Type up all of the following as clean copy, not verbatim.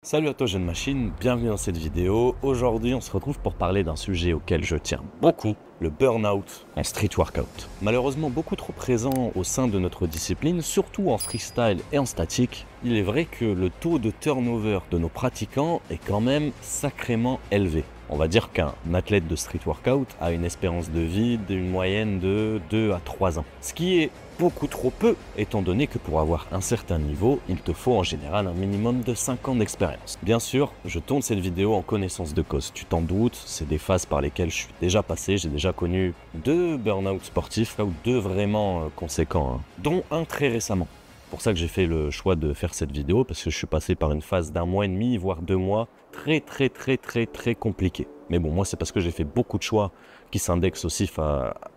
Salut à toi jeune machine, bienvenue dans cette vidéo. Aujourd'hui on se retrouve pour parler d'un sujet auquel je tiens beaucoup, le burn-out en street workout. Malheureusement beaucoup trop présent au sein de notre discipline, surtout en freestyle et en statique, il est vrai que le taux de turnover de nos pratiquants est quand même sacrément élevé. On va dire qu'un athlète de street workout a une espérance de vie d'une moyenne de 2 à 3 ans. Ce qui est beaucoup trop peu, étant donné que pour avoir un certain niveau, il te faut en général un minimum de 5 ans d'expérience. Bien sûr, je tourne cette vidéo en connaissance de cause. Tu t'en doutes, c'est des phases par lesquelles je suis déjà passé. J'ai déjà connu 2 burn-out sportifs, ou 2 vraiment conséquents, dont un très récemment. C'est pour ça que j'ai fait le choix de faire cette vidéo, parce que je suis passé par une phase d'1 mois et demi, voire 2 mois, très compliquée. Mais bon, moi c'est parce que j'ai fait beaucoup de choix qui s'indexent aussi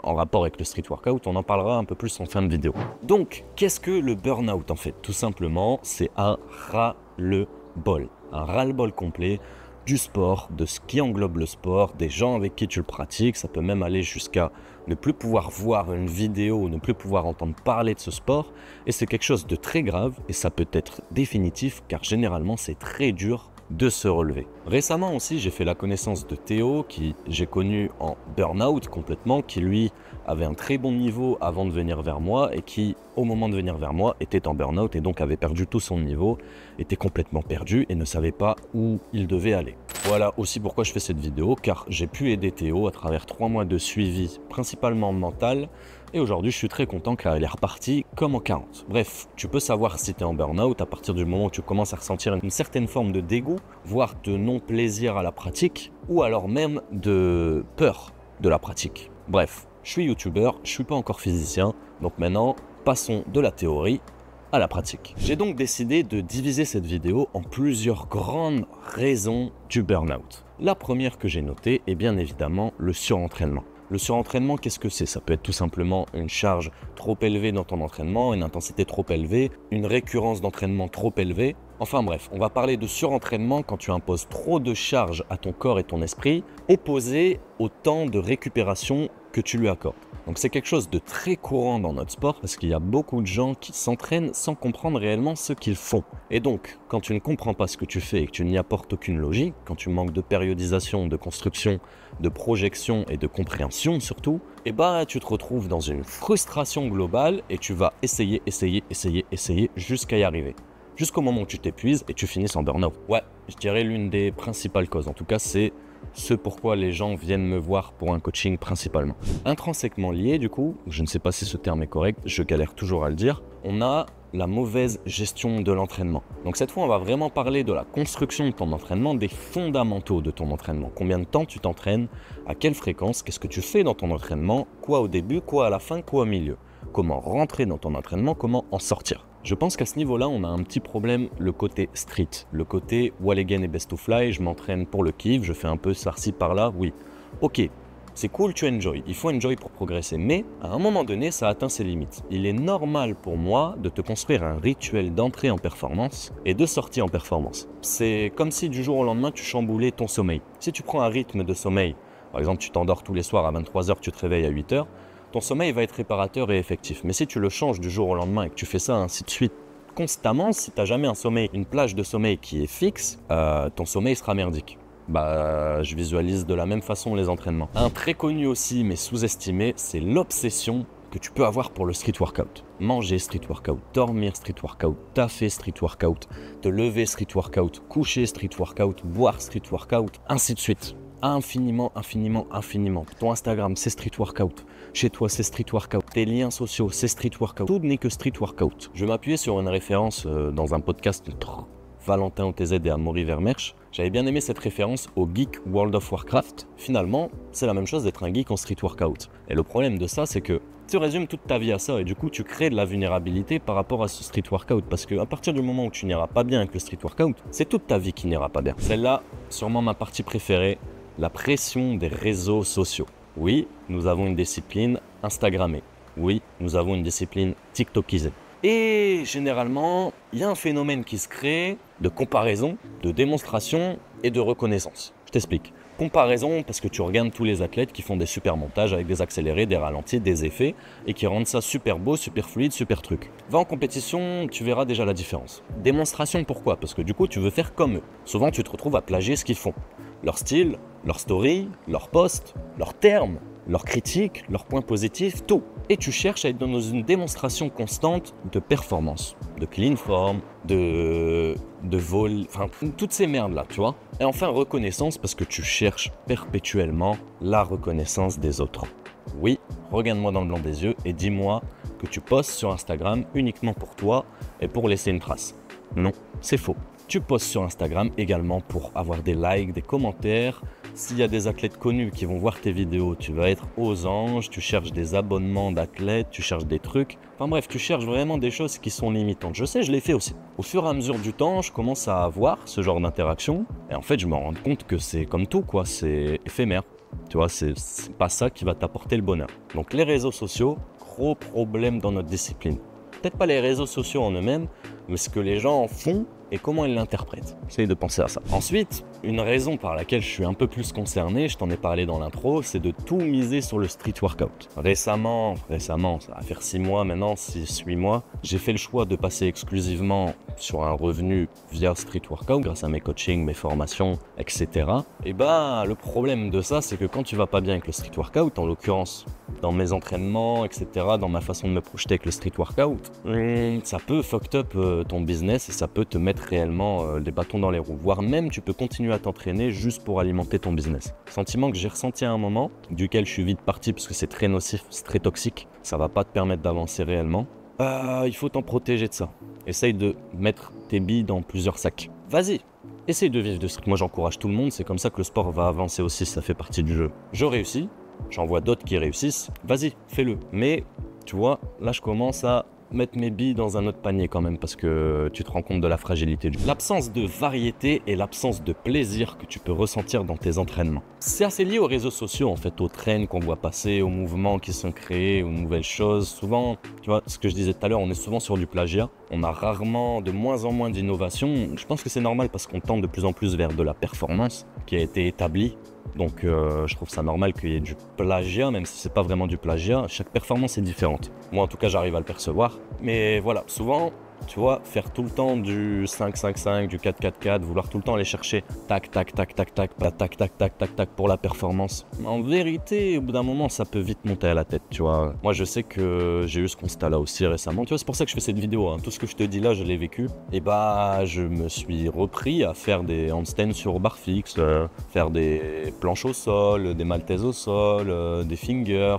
en rapport avec le street workout. On en parlera un peu plus en fin de vidéo. Donc, qu'est-ce que le burn-out en fait? Tout simplement, c'est un ras-le-bol. Un ras-le-bol complet du sport, de ce qui englobe le sport, des gens avec qui tu le pratiques. Ça peut même aller jusqu'à ne plus pouvoir voir une vidéo ou ne plus pouvoir entendre parler de ce sport. Et c'est quelque chose de très grave et ça peut être définitif car généralement c'est très dur de se relever. Récemment aussi, j'ai fait la connaissance de Théo, qui j'ai connu en burn-out complètement, qui lui avait un très bon niveau avant de venir vers moi et qui, au moment de venir vers moi, était en burn-out et donc avait perdu tout son niveau, était complètement perdu et ne savait pas où il devait aller. Voilà aussi pourquoi je fais cette vidéo, car j'ai pu aider Théo à travers 3 mois de suivi, principalement mental, et aujourd'hui je suis très content car il est reparti comme en 40. Bref, tu peux savoir si tu es en burn-out à partir du moment où tu commences à ressentir une certaine forme de dégoût, voire de non-plaisir à la pratique, ou alors même de peur de la pratique. Bref, je suis youtubeur, je suis pas encore physicien, donc maintenant passons de la théorie à la pratique. J'ai donc décidé de diviser cette vidéo en plusieurs grandes raisons du burn-out. La première que j'ai notée est bien évidemment le surentraînement. Le surentraînement, qu'est-ce que c'est? Ça peut être tout simplement une charge trop élevée dans ton entraînement, une intensité trop élevée, une récurrence d'entraînement trop élevée. Enfin bref, on va parler de surentraînement quand tu imposes trop de charge à ton corps et ton esprit, opposé au temps de récupération que tu lui accordes. Donc c'est quelque chose de très courant dans notre sport parce qu'il y a beaucoup de gens qui s'entraînent sans comprendre réellement ce qu'ils font. Et donc, quand tu ne comprends pas ce que tu fais et que tu n'y apportes aucune logique, quand tu manques de périodisation, de construction, de projection et de compréhension surtout, et bah tu te retrouves dans une frustration globale et tu vas essayer jusqu'à y arriver. Jusqu'au moment où tu t'épuises et tu finis en burn-out. Ouais, je dirais l'une des principales causes. En tout cas, c'est ce pourquoi les gens viennent me voir pour un coaching principalement. Intrinsèquement lié, du coup, je ne sais pas si ce terme est correct, je galère toujours à le dire, on a la mauvaise gestion de l'entraînement. Donc cette fois, on va vraiment parler de la construction de ton entraînement, des fondamentaux de ton entraînement. Combien de temps tu t'entraînes, à quelle fréquence, qu'est-ce que tu fais dans ton entraînement, quoi au début, quoi à la fin, quoi au milieu. Comment rentrer dans ton entraînement, comment en sortir. Je pense qu'à ce niveau-là, on a un petit problème, le côté street, le côté wall again et best to fly, je m'entraîne pour le kiff, je fais un peu par-ci par-là, oui. Ok, c'est cool, tu enjoy, il faut enjoy pour progresser, mais à un moment donné, ça atteint ses limites. Il est normal pour moi de te construire un rituel d'entrée en performance et de sortie en performance. C'est comme si du jour au lendemain, tu chamboulais ton sommeil. Si tu prends un rythme de sommeil, par exemple, tu t'endors tous les soirs à 23h, tu te réveilles à 8h, ton sommeil va être réparateur et effectif. Mais si tu le changes du jour au lendemain et que tu fais ça ainsi de suite constamment, si tu n'as jamais un sommeil, une plage de sommeil qui est fixe, ton sommeil sera merdique. Je visualise de la même façon les entraînements. Un très connu aussi, mais sous-estimé, c'est l'obsession que tu peux avoir pour le street workout. Manger street workout, dormir street workout, taffer street workout, te lever street workout, coucher street workout, boire street workout, ainsi de suite. Infiniment. Ton Instagram, c'est street workout. Chez toi, c'est street workout. Tes liens sociaux, c'est street workout. Tout n'est que street workout. Je vais m'appuyer sur une référence dans un podcast de Valentin OTZ et Amaury Vermersch. J'avais bien aimé cette référence au geek World of Warcraft. Finalement, c'est la même chose d'être un geek en street workout. Et le problème de ça, c'est que tu résumes toute ta vie à ça et du coup, tu crées de la vulnérabilité par rapport à ce street workout. Parce qu'à partir du moment où tu n'iras pas bien avec le street workout, c'est toute ta vie qui n'ira pas bien. Celle-là, sûrement ma partie préférée. La pression des réseaux sociaux. Oui, nous avons une discipline Instagrammée. Oui, nous avons une discipline TikTokisée. Et généralement, il y a un phénomène qui se crée de comparaison, de démonstration et de reconnaissance. Je t'explique. comparaison parce que tu regardes tous les athlètes qui font des super montages avec des accélérés, des ralentis, des effets et qui rendent ça super beau, super fluide, super truc. Va en compétition, tu verras déjà la différence. Démonstration pourquoi? Parce que du coup tu veux faire comme eux. Souvent tu te retrouves à plagier ce qu'ils font. Leur style, leur story, leur post, leurs termes, leurs critiques, leurs points positifs, tout. Et tu cherches à être dans une démonstration constante de performance, de clean form, de vol, enfin toutes ces merdes là, tu vois. Et enfin reconnaissance parce que tu cherches perpétuellement la reconnaissance des autres. Oui, regarde-moi dans le blanc des yeux et dis-moi que tu postes sur Instagram uniquement pour toi et pour laisser une trace. Non, c'est faux. Tu postes sur Instagram également pour avoir des likes, des commentaires. S'il y a des athlètes connus qui vont voir tes vidéos, tu vas être aux anges, tu cherches des abonnements d'athlètes, tu cherches des trucs. Enfin bref, tu cherches vraiment des choses qui sont limitantes. Je sais, je l'ai fait aussi. Au fur et à mesure du temps, je commence à avoir ce genre d'interaction. Et en fait, je me rends compte que c'est comme tout, quoi. C'est éphémère. Tu vois, c'est pas ça qui va t'apporter le bonheur. Donc les réseaux sociaux, gros problème dans notre discipline. Peut-être pas les réseaux sociaux en eux-mêmes, mais ce que les gens en font et comment ils l'interprètent. J'essaye de penser à ça. Ensuite, une raison par laquelle je suis un peu plus concerné, je t'en ai parlé dans l'intro, c'est de tout miser sur le street workout. Récemment, ça va faire 6 mois maintenant, 6-8 mois, j'ai fait le choix de passer exclusivement sur un revenu via street workout grâce à mes coachings, mes formations, etc. Et bah, le problème de ça, c'est que quand tu vas pas bien avec le street workout, en l'occurrence dans mes entraînements, etc., dans ma façon de me projeter avec le street workout, ça peut fuck up ton business et ça peut te mettre réellement des bâtons dans les roues. Voire même, tu peux continuer à t'entraîner juste pour alimenter ton business. Sentiment que j'ai ressenti à un moment, duquel je suis vite parti parce que c'est très nocif, c'est très toxique, ça va pas te permettre d'avancer réellement. Il faut t'en protéger de ça. Essaye de mettre tes billes dans plusieurs sacs. Vas-y, essaye de vivre de ce que moi j'encourage tout le monde, c'est comme ça que le sport va avancer aussi, ça fait partie du jeu. Je réussis, j'en vois d'autres qui réussissent, vas-y, fais-le. Mais, tu vois, là je commence à mettre mes billes dans un autre panier quand même parce que tu te rends compte de la fragilité du jeu. L'absence de variété et l'absence de plaisir que tu peux ressentir dans tes entraînements. C'est assez lié aux réseaux sociaux en fait, aux trends qu'on voit passer, aux mouvements qui sont créés, aux nouvelles choses. Souvent, tu vois, ce que je disais tout à l'heure, on est souvent sur du plagiat. On a rarement, de moins en moins d'innovation. Je pense que c'est normal parce qu'on tend de plus en plus vers de la performance qui a été établie. Donc je trouve ça normal qu'il y ait du plagiat, même si c'est pas vraiment du plagiat. Chaque performance est différente. Moi en tout cas j'arrive à le percevoir. Mais voilà, souvent, tu vois, faire tout le temps du 5-5-5, du 4-4-4, vouloir tout le temps aller chercher tac, tac, tac, tac, tac, tac, tac, tac, tac, tac, tac pour la performance. En vérité, au bout d'un moment, ça peut vite monter à la tête, tu vois. Moi, je sais que j'ai eu ce constat-là aussi récemment. Tu vois, c'est pour ça que je fais cette vidéo, hein. Tout ce que je te dis là, je l'ai vécu. Et bah, je me suis repris à faire des handstands sur barre fixe, faire des planches au sol, des maltaises au sol, des fingers,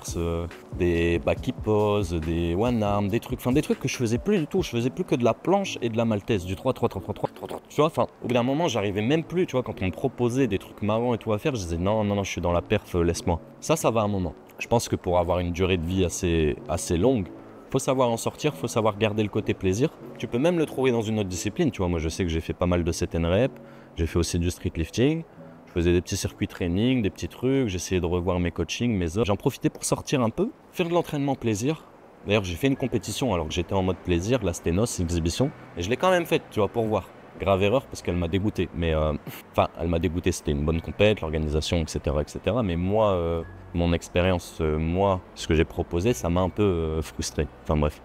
des back poses, des one arm, des trucs que je faisais plus du tout. Je faisais plus que de la planche et de la maltaise, du 3-3-3-3-3. Tu vois, enfin, au bout d'un moment, j'arrivais même plus, tu vois, quand on me proposait des trucs marrants et tout à faire, je disais non, non, non, je suis dans la perf, laisse-moi. Ça va un moment. Je pense que pour avoir une durée de vie assez longue, faut savoir en sortir, faut savoir garder le côté plaisir. Tu peux même le trouver dans une autre discipline, tu vois. Moi, je sais que j'ai fait pas mal de set and rep, j'ai fait aussi du street lifting. Je faisais des petits circuits training, des petits trucs, j'essayais de revoir mes coachings, mes heures. J'en profitais pour sortir un peu, faire de l'entraînement plaisir. D'ailleurs, j'ai fait une compétition alors que j'étais en mode plaisir, la Stenos Exhibition. Et je l'ai quand même faite, tu vois, pour voir. Grave erreur parce qu'elle m'a dégoûté. Mais, enfin, elle m'a dégoûté, c'était une bonne compète, l'organisation, etc., etc. Mais moi, mon expérience, ce que j'ai proposé, ça m'a un peu frustré. Enfin bref.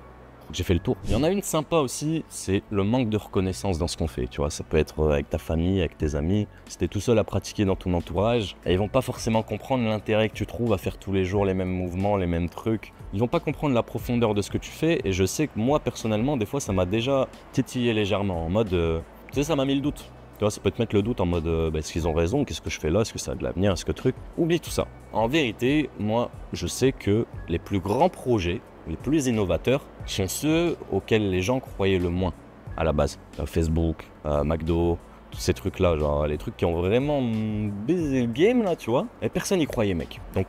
J'ai fait le tour. Il y en a une sympa aussi, c'est le manque de reconnaissance dans ce qu'on fait. Tu vois, ça peut être avec ta famille, avec tes amis. Si t'es tout seul à pratiquer dans ton entourage, et ils vont pas forcément comprendre l'intérêt que tu trouves à faire tous les jours les mêmes mouvements, les mêmes trucs. Ils vont pas comprendre la profondeur de ce que tu fais. Et je sais que moi, personnellement, des fois, ça m'a déjà titillé légèrement. En mode, tu sais, ça m'a mis le doute. Tu vois, ça peut te mettre le doute en mode, est-ce qu'ils ont raison? Qu'est-ce que je fais là? Est-ce que ça a de l'avenir? Est-ce que truc? Oublie tout ça. En vérité, moi, je sais que les plus grands projets, les plus innovateurs, sont ceux auxquels les gens croyaient le moins à la base. Facebook, McDo, tous ces trucs-là, genre les trucs qui ont vraiment baisé le game là, tu vois. Et personne n'y croyait, mec. Donc,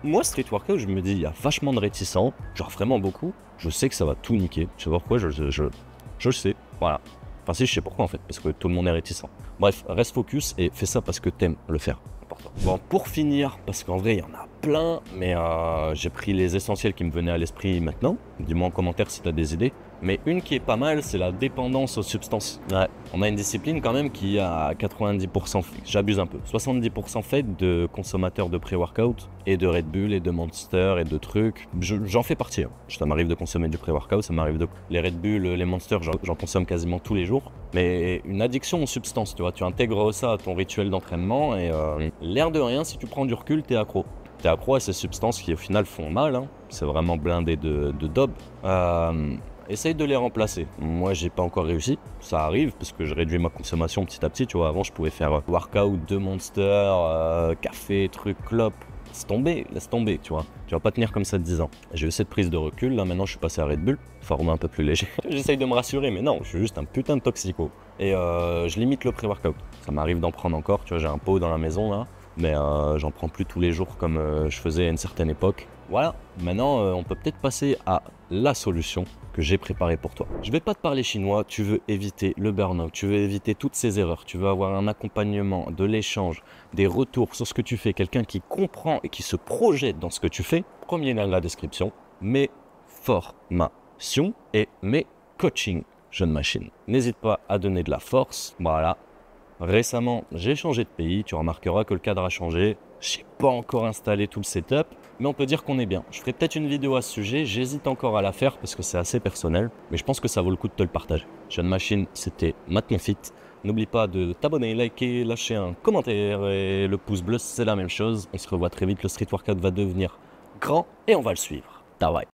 moi, Street Workout, je me dis, il y a vachement de réticents, genre vraiment beaucoup. Je sais que ça va tout niquer. Tu sais pourquoi? Je le sais, voilà. Enfin si, je sais pourquoi en fait, parce que tout le monde est réticent. Bref, reste focus et fais ça parce que t'aimes le faire. Important. Bon, pour finir, parce qu'en vrai, il y en a plein, mais j'ai pris les essentiels qui me venaient à l'esprit maintenant. Dis-moi en commentaire si t'as des idées. Mais une qui est pas mal, c'est la dépendance aux substances. Ouais. On a une discipline quand même qui a 90%, j'abuse un peu, 70% faite de consommateurs de pré-workout et de Red Bull et de Monster et de trucs. J'en fais partie. Hein. Ça m'arrive de consommer du pré-workout, ça m'arrive de... Les Red Bull, les Monster, j'en consomme quasiment tous les jours. Mais une addiction aux substances, tu vois, tu intègres ça à ton rituel d'entraînement et l'air de rien, si tu prends du recul, t'es accro. T'es accro à ces substances qui au final font mal, hein. C'est vraiment blindé de dope. Essaye de les remplacer. Moi, j'ai pas encore réussi. Ça arrive parce que je réduis ma consommation petit à petit. Tu vois, avant, je pouvais faire workout, 2 Monster, café, truc, clope. Laisse tomber, tu vois. Tu vas pas tenir comme ça de 10 ans. J'ai eu cette prise de recul. Là, maintenant, je suis passé à Red Bull, format un peu plus léger. J'essaye de me rassurer, mais non, je suis juste un putain de toxico. Et je limite le pré-workout. Ça m'arrive d'en prendre encore. Tu vois, j'ai un pot dans la maison là. Mais j'en prends plus tous les jours comme je faisais à une certaine époque. Voilà, maintenant on peut peut-être passer à la solution que j'ai préparée pour toi. Je vais pas te parler chinois, tu veux éviter le burn-out, tu veux éviter toutes ces erreurs, tu veux avoir un accompagnement, de l'échange, des retours sur ce que tu fais, quelqu'un qui comprend et qui se projette dans ce que tu fais. Premier lien dans la description, mes formations et mes coachings Jeune Machine. N'hésite pas à donner de la force, voilà. Récemment, j'ai changé de pays, tu remarqueras que le cadre a changé. Je n'ai pas encore installé tout le setup, mais on peut dire qu'on est bien. Je ferai peut-être une vidéo à ce sujet, j'hésite encore à la faire parce que c'est assez personnel, mais je pense que ça vaut le coup de te le partager. Jeune Machine, c'était Matt Monfit. N'oublie pas de t'abonner, liker, lâcher un commentaire et le pouce bleu, c'est la même chose. On se revoit très vite, le street workout va devenir grand et on va le suivre. Bye bye.